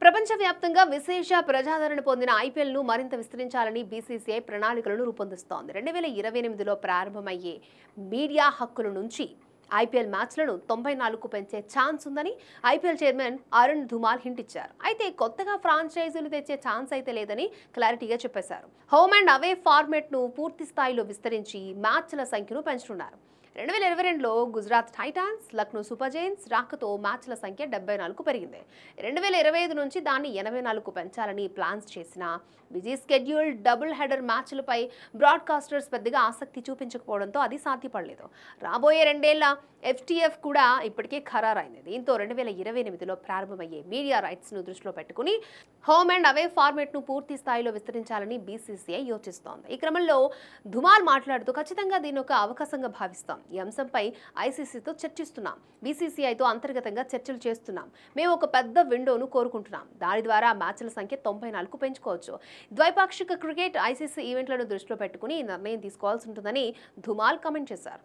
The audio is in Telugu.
ప్రపంచవ్యాప్తంగా విశేష ప్రజాదరణ పొందిన ఐపీఎల్ను మరింత విస్తరించాలని బీసీసీఐ ప్రణాళికలను రూపొందిస్తోంది. 2028లో ప్రారంభమయ్యే మీడియా హక్కుల నుంచి ఐపీఎల్ మ్యాచ్లను 94కు పెంచే ఛాన్స్ ఉందని IPL chairman Arun Dhumal hint ఇచ్చారు. అయితే కొత్తగా ఫ్రాంచైజీలు తెచ్చే ఛాన్స్ అయితే లేదని క్లారిటీగా చెప్పేశారు. హోమ్ అండ్ అవే ఫార్మాట్ను పూర్తి స్థాయిలో విస్తరించి మ్యాచ్ల సంఖ్యను పెంచనున్నారు. 2022లో Gujarat Titans, Lucknow Super Giants రాకతో మ్యాచ్ల సంఖ్య 74కు పెరిగింది. 2025 నుంచి దాన్ని 84కు పెంచాలని ప్లాన్స్ చేసిన బిజీ స్కెడ్యూల్ డబుల్ హెడర్ మ్యాచ్లపై బ్రాడ్కాస్టర్స్ పెద్దగా ఆసక్తి చూపించకపోవడంతో అది సాధ్యపడలేదు. రాబోయే 2 ఏళ్ల ఎఫ్టీఎఫ్ కూడా ఇప్పటికే ఖరారైంది. దీంతో 2028లో ప్రారంభమయ్యే మీడియా రైట్స్ను దృష్టిలో పెట్టుకుని హోమ్ అండ్ అవే ఫార్మాట్ను పూర్తి స్థాయిలో విస్తరించాలని బీసీసీఐ యోచిస్తోంది. ఈ క్రమంలో ధుమాల్ మాట్లాడుతూ ఖచ్చితంగా దీని ఒక అవకాశంగా భావిస్తాం. ఈ అంశంపై ఐసీసీతో చర్చిస్తున్నాం, బీసీసీఐతో అంతర్గతంగా చర్చలు చేస్తున్నాం. మేము ఒక పెద్ద విండోను కోరుకుంటున్నాం. దాని ద్వారా మ్యాచ్ల సంఖ్య 94కు పెంచుకోవచ్చు. ద్వైపాక్షిక క్రికెట్, ఐసీసీ ఈవెంట్లను దృష్టిలో పెట్టుకుని ఈ నిర్ణయం తీసుకోవాల్సి ఉంటుందని ధుమాల్ కామెంట్ చేశారు.